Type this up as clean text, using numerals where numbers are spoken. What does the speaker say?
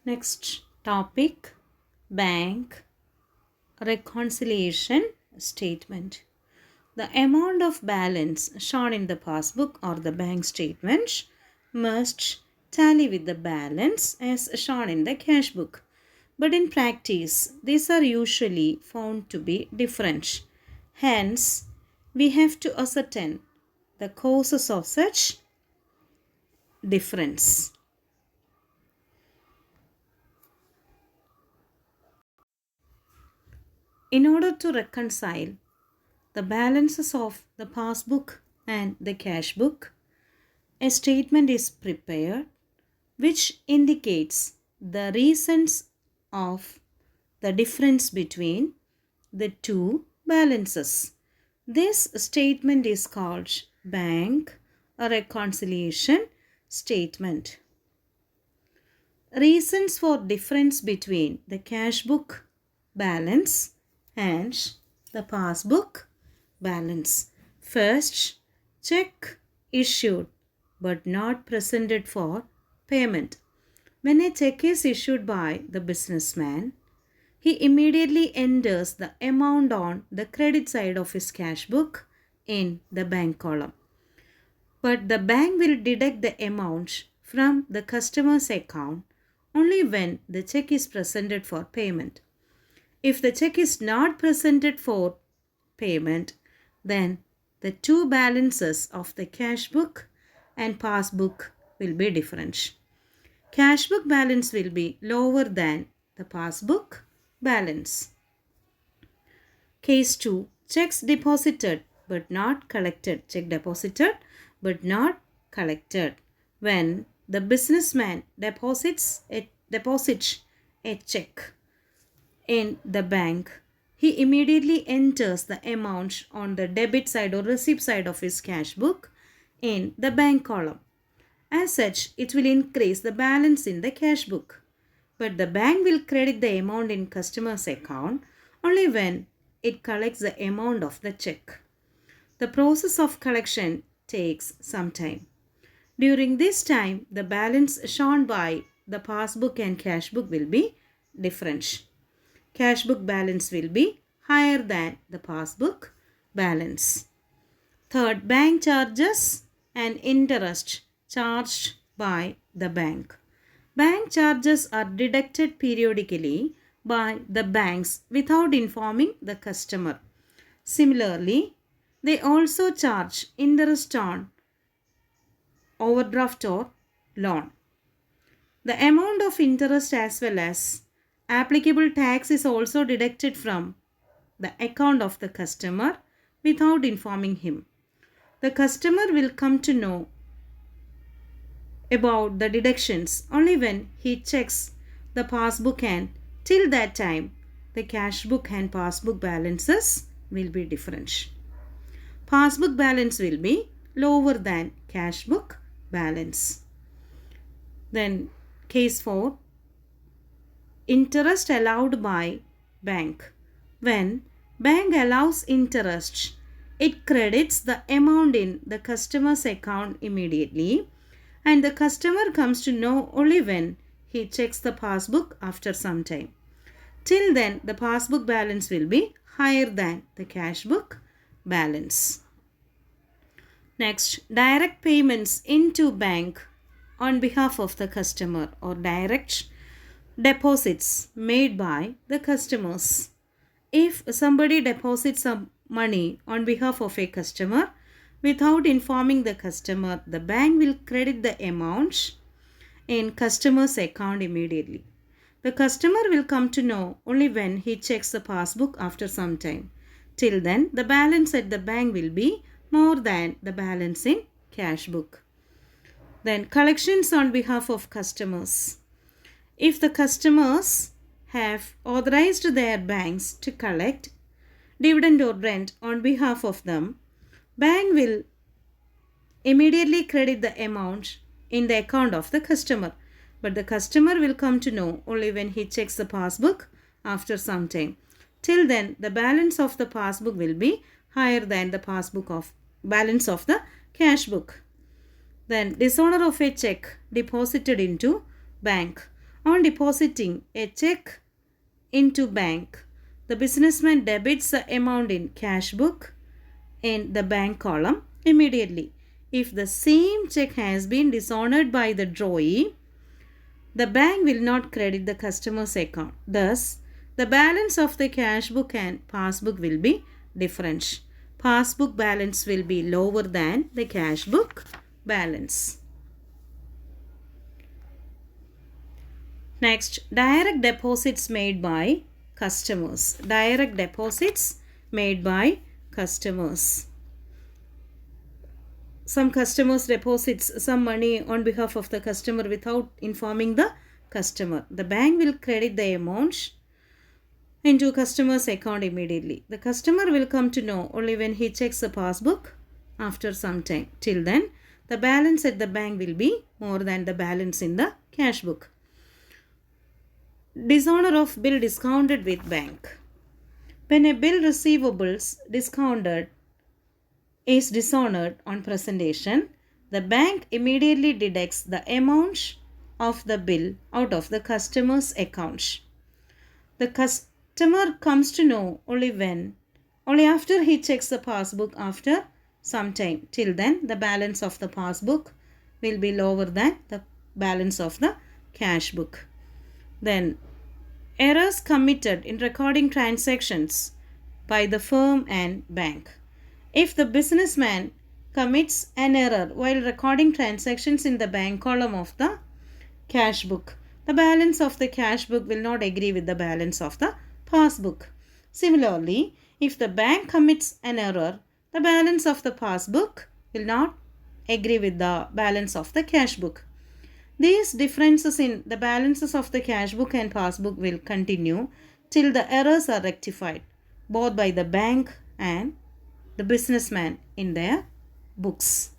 Next topic, bank reconciliation statement. The amount of balance shown in the passbook or the bank statement must tally with the balance as shown in the cash book. But in practice, these are usually found to be different. Hence, we have to ascertain the causes of such difference. In order to reconcile the balances of the passbook and the cash book, a statement is prepared which indicates the reasons of the difference between the two balances. This statement is called bank reconciliation statement. Reasons for difference between the cash book balance and the passbook balance. First, check issued but not presented for payment. When a check is issued by the businessman, he immediately enters the amount on the credit side of his cash book in the bank column. But the bank will deduct the amount from the customer's account only when the check is presented for payment. If the check is not presented for payment, then the two balances of the cash book and passbook will be different. Cash book balance will be lower than the passbook balance. Case 2. Checks deposited but not collected. Check deposited but not collected. When the businessman deposits a check in the bank, he immediately enters the amount on the debit side or receipt side of his cash book in the bank column. As such, it will increase the balance in the cash book. But the bank will credit the amount in customer's account only when it collects the amount of the check. The process of collection takes some time. During this time, the balance shown by the passbook and cash book will be different. Cash book balance will be higher than the passbook balance. Third, bank charges and interest charged by the bank. Bank charges are deducted periodically by the banks without informing the customer. Similarly, they also charge interest on overdraft or loan. The amount of interest as well as applicable tax is also deducted from the account of the customer without informing him. The customer will come to know about the deductions only when he checks the passbook, and till that time the cash book and passbook balances will be different. Passbook balance will be lower than cash book balance. Then case 4, interest allowed by bank. When bank allows interest, it credits the amount in the customer's account immediately, and the customer comes to know only when he checks the passbook after some time. Till then, the passbook balance will be higher than the cash book balance. Next, direct payments into bank on behalf of the customer or direct deposits made by the customers. If somebody deposits some money on behalf of a customer without informing the customer, the bank will credit the amount in customer's account immediately. The customer will come to know only when he checks the passbook after some time. Till then, the balance at the bank will be more than the balance in cash book. Then collections on behalf of customers. If the customers have authorized their banks to collect dividend or rent on behalf of them, bank will immediately credit the amount in the account of the customer. But the customer will come to know only when he checks the passbook after some time. Till then, the balance of the passbook will be higher than the balance of the cash book. Then dishonor of a check deposited into bank. On depositing a check into bank, the businessman debits the amount in cash book in the bank column immediately. If the same check has been dishonored by the drawee, the bank will not credit the customer's account. Thus, the balance of the cash book and passbook will be different. Passbook balance will be lower than the cash book balance. Next, direct deposits made by customers. Direct deposits made by customers. Some customers deposits some money on behalf of the customer without informing the customer. The bank will credit the amount into customer's account immediately. The customer will come to know only when he checks the passbook after some time. Till then, the balance at the bank will be more than the balance in the cash book. Dishonor of bill discounted with bank. When a bill receivables discounted is dishonored on presentation, the bank immediately deducts the amount of the bill out of the customer's account. The customer comes to know only after he checks the passbook after some time. Till then, the balance of the passbook will be lower than the balance of the cash book. Then, errors committed in recording transactions by the firm and bank. If the businessman commits an error while recording transactions in the bank column of the cash book, the balance of the cash book will not agree with the balance of the passbook. Similarly, if the bank commits an error, the balance of the passbook will not agree with the balance of the cash book. These differences in the balances of the cash book and passbook will continue till the errors are rectified, both by the bank and the businessman in their books.